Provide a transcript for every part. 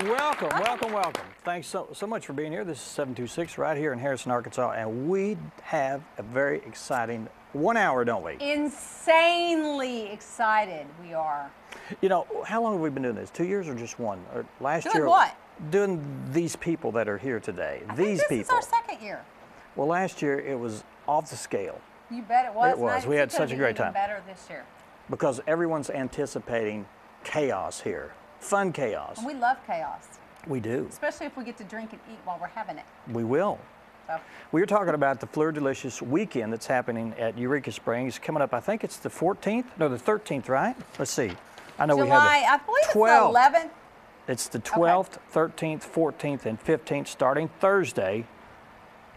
Welcome, welcome, welcome. Thanks so much for being here. This is 726 right here in Harrison, Arkansas, and we have a very exciting 1 hour, don't we? Insanely excited we are. You know, how long have we been doing this? 2 years or just one? Or last Doing year? what? Doing these people that are here today. I These think this people. is our second year. Well, last year it was off the scale You bet it was. It was. And We I had think such a it'll be great even time. Better this year. because everyone's anticipating chaos here. Fun chaos. And we love chaos, We do. especially if we get to drink and eat while we're having it. We will. So, We were talking about the Fleur Delicious weekend that's happening at Eureka Springs coming up. I think it's the 14th? No, the 13th, right? Let's see. I know we July, have I believe it's the 12th. 11th. It's the 12th, 13th, 14th, and 15th, starting Thursday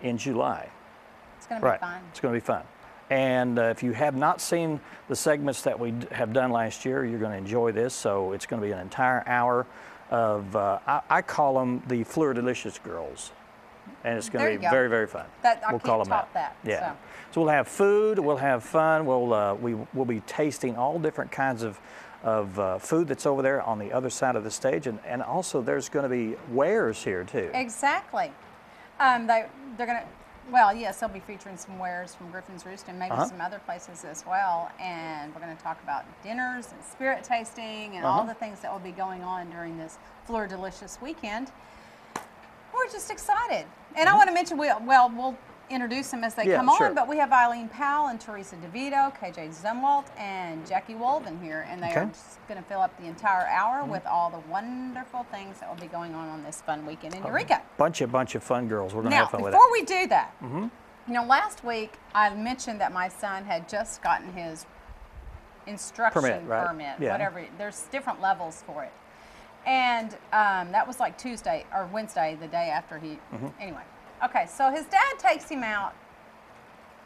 in July. It's going to be Right. fun. It's going to be fun. And if you have not seen the segments that we have done last year, you're going to enjoy this. So it's going to be an entire hour of, I call them the Fleur Delicious girls. And it's going There to you be go. very, very fun. That- I we'll can't call them top that. that, Yeah. so. So we'll have food, we'll have fun, we'll be tasting all different kinds of food that's over there on the other side of the stage. And also there's going to be wares here too. Exactly. They're going to, well, yes, they'll be featuring some wares from Griffin's Roost and maybe some other places as well. And we're going to talk about dinners and spirit tasting and all the things that will be going on during this Fleur Delicious weekend. We're just excited. And I want to mention, we'll introduce them as they come sure. on, but we have Eileen Powell and Teresa DeVito, KJ Zumwalt, and Jackie Walden here, and they are Okay. just going to fill up the entire hour with all the wonderful things that will be going on this fun weekend in Eureka. Bunch of fun girls. We're going to Now, have fun with it. before we do that, you know, last week I mentioned that my son had just gotten his instruction Permit, right? permit, Yeah. whatever. There's different levels for it. And that was like Tuesday or Wednesday, the day after he, anyway. Okay, so his dad takes him out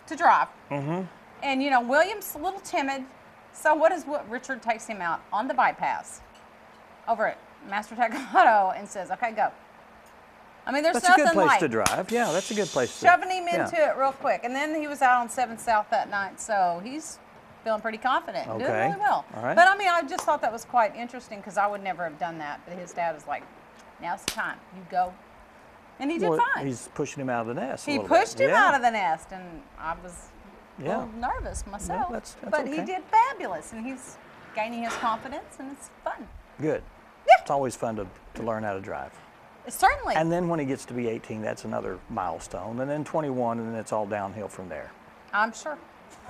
to drive. And, you know, William's a little timid. So what Richard takes him out on the bypass over at Master Tech Auto and says, okay, go. I mean, there's That's a nothing good place like to drive. Yeah, that's a good place to shoving him into yeah. it real quick. And then he was out on 7th South that night, so he's feeling pretty confident. Doing Okay. really well. All right. But I mean, I just thought that was quite interesting because I would never have done that. But his dad was like, now's the time. You go. And he did Well, fine. he's pushing him out of the nest. He pushed him out of the nest, and I was a Yeah. little nervous myself. that's but he okay. did fabulous, and he's gaining his confidence, and it's fun. Good. Yeah. It's always fun to learn how to drive. Certainly. And then when he gets to be 18, that's another milestone. And then 21, and then it's all downhill from there. I'm sure.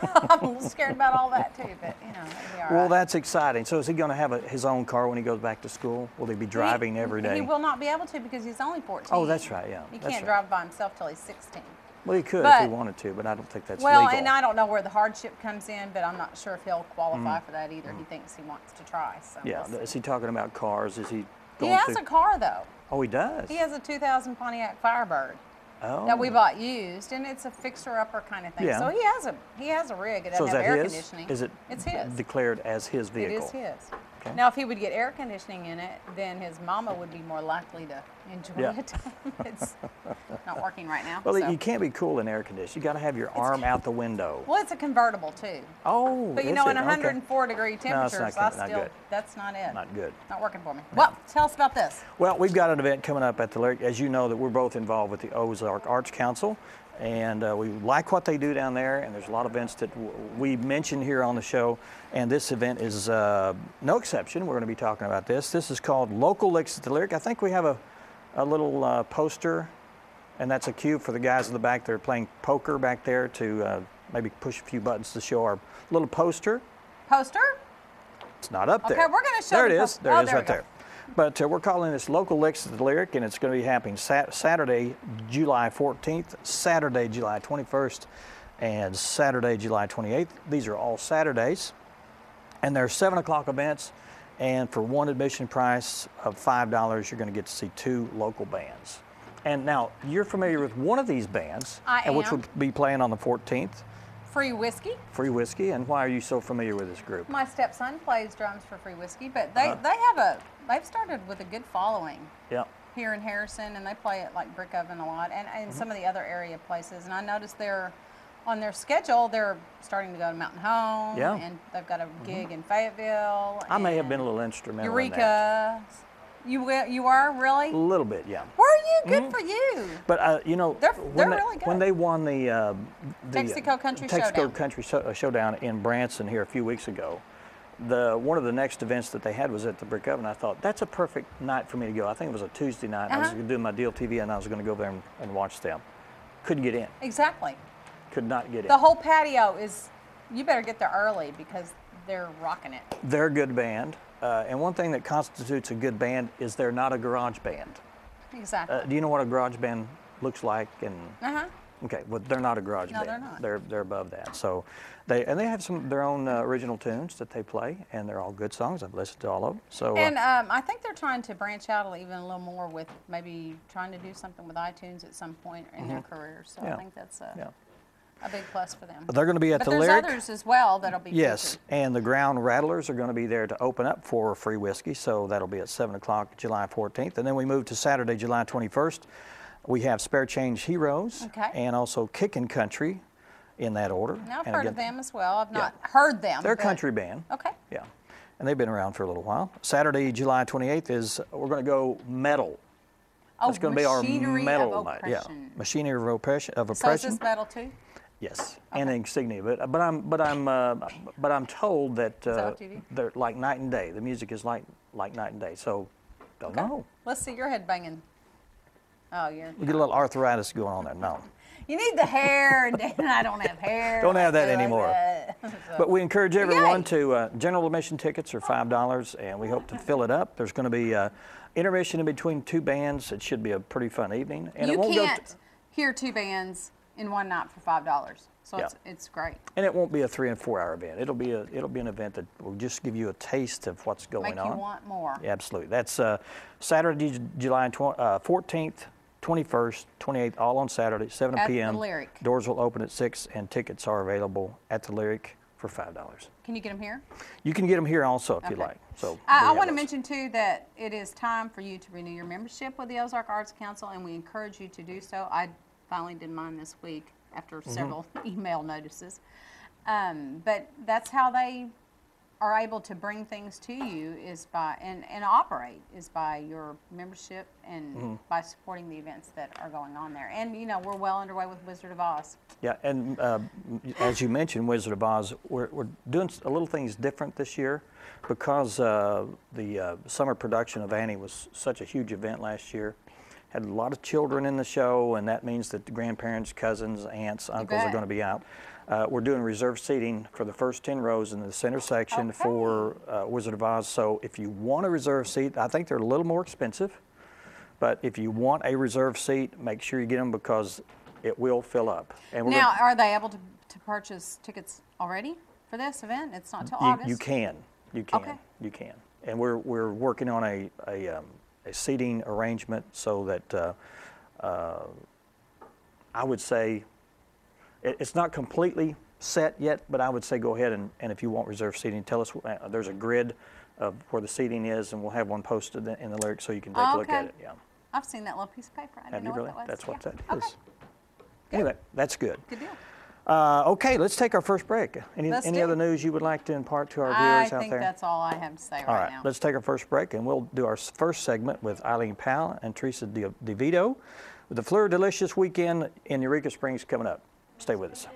I'm a little scared about all that too, but you know, it'll be all Well, right. that's exciting. So is he going to have his own car when he goes back to school? Will he be driving every day? He will not be able to because he's only 14. Oh, that's right, yeah, He that's can't right. drive by himself till he's 16. Well, he could But- if he wanted to, but I don't think that's Well, legal. and I don't know where the hardship comes in, but I'm not sure if he'll qualify Mm-hmm. for that either. He thinks he wants to try. So Yeah. we'll see. Is he talking about cars? Is he He going has through? a car though. Oh, he does? He has a 2000 Pontiac Firebird Oh. that we bought used, and it's a fixer-upper kind of thing. Yeah. So he has a rig. It So doesn't is have that air his? conditioning. Is it It's his. declared as his It vehicle? is his. Okay. Now, if he would get air conditioning in it, then his mama would be more likely to enjoy Yeah. it. It's not working right now. Well, so. you can't be cool in air conditioning. You got to have your arm out the window. Well, it's a convertible too. Oh, But you is know, it? in Okay. 104-degree No, it's temperatures, not good. that's not it. Not good. Not working for me. Well, tell us about this. Well, we've got an event coming up at the Lyric. As you know, that we're both involved with the Ozark Arts Council, and we like what they do down there. And there's a lot of events that we mention here on the show, and this event is no exception. We're going to be talking about this. This is called Local Licks at the Lyric. I think we have a little poster, and that's a cue for the guys in the back. They're playing poker back there to maybe push a few buttons to show our little poster. Poster? It's not up there. Okay, we're gonna show There the it is. poster. There Oh, it is there we right go. there. But we're calling this Local Licks at the Lyric, and it's going to be happening Saturday, July 14th, Saturday, July 21st, and Saturday, July 28th. These are all Saturdays, and they're 7 o'clock events. And for one admission price of $5, you're going to get to see 2 local bands. And now you're familiar with one of these bands, I which am. will be playing on the 14th. Free whiskey. Free Whiskey. And why are you so familiar with this group? My stepson plays drums for Free Whiskey, but Uh-huh. they've started with a good following Yeah. here in Harrison, and they play at like Brick Oven a lot, and Mm-hmm. some of the other area places. And I noticed they're on their schedule. They're starting to go to Mountain Home, Yeah. Mm-hmm. and they've got a gig in Fayetteville. I may have and been a little instrumental in that. Eureka. You are really? A little bit, yeah. Were you? Good for you. But you know, They're when really good. when they won the Texaco Country Showdown. Country Showdown in Branson here a few weeks ago, one of the next events that they had was at the Brick Oven. I thought that's a perfect night for me to go. I think it was a Tuesday night. I was going to do my Deal TV, and I was going to go there and watch them. Couldn't get in. Exactly. Could not get in. The whole patio is. You better get there early because they're rocking it. They're a good band, and one thing that constitutes a good band is they're not a garage band. Exactly. Do you know what a garage band looks like? And okay, well, they're not a garage band. No, they're not. They're above that. So they have their own original tunes that they play, and they're all good songs. I've listened to all of them. So and I think they're trying to branch out even a little more with maybe trying to do something with iTunes at some point in their career. So I think that's a big plus for them. They're going to be at but the there's Lyric. Others as well that'll be Yes, featured. and the Ground Rattlers are going to be there to open up for Free Whiskey, so that'll be at 7 o'clock July 14th. And then we move to Saturday, July 21st. We have Spare Change Heroes and also Kickin' Country in that order. Now, I've heard of them as well. I've not heard them. They're a country band. Okay. Yeah, and they've been around for a little while. Saturday, July 28th we're going to go metal. Oh, it's going to be our metal of night. oppression. Yeah, Machinery of Oppression. So is this metal too? Yes, and Insignia, but I'm told that they're like night and day. The music is like night and day. So, don't know. Let's see your head banging. Oh, You get a little arthritis going on there. No. You need the hair, and I don't have hair. Don't have that anymore. So. But we encourage everyone to general admission tickets are $5, and we hope to fill it up. There's going to be intermission in between two bands. It should be a pretty fun evening, and you it won't can't hear two bands in one night for $5. So it's great. And it won't be a 3 and 4 hour event. It'll be an event that will just give you a taste of what's going on. Make you want more. Yeah, absolutely. That's Saturday, July 14th, 21st, 28th, all on Saturday, 7 p.m. At the Lyric. Doors will open at 6, and tickets are available at the Lyric for $5. Can you get them here? You can get them here also if you like. So I want to mention too that it is time for you to renew your membership with the Ozark Arts Council, and we encourage you to do so. I finally did mine this week after several email notices. But that's how they are able to bring things to you is by and operate is by your membership and by supporting the events that are going on there. And you know, we're well underway with Wizard of Oz. Yeah, and as you mentioned, Wizard of Oz, we're doing a little things different this year because the summer production of Annie was such a huge event last year. Had a lot of children in the show, and that means that the grandparents, cousins, aunts, uncles are going to be out. We're doing reserved seating for the first 10 rows in the center section for Wizard of Oz. So if you want a reserved seat, I think they're a little more expensive, but if you want a reserved seat, make sure you get them because it will fill up. And now, are they able to purchase tickets already for this event? It's not till August. You can. Okay. You can. And we're working on a seating arrangement so that I would say it's not completely set yet, but I would say go ahead and if you want reserved seating, tell us. There's a grid of where the seating is, and we'll have one posted in the Lyric so you can take a look at it. Yeah. I've seen that little piece of paper. I didn't know what that was. That's what that is. Okay. Anyway, that's good. Good deal. Okay, let's take our first break. Any other news you would like to impart to our viewers out there? I think that's all I have to say all right now. Let's take our first break, and we'll do our first segment with Eileen Powell and Teresa DeVito with the Fleur Delicious weekend in Eureka Springs coming up. Stay with us.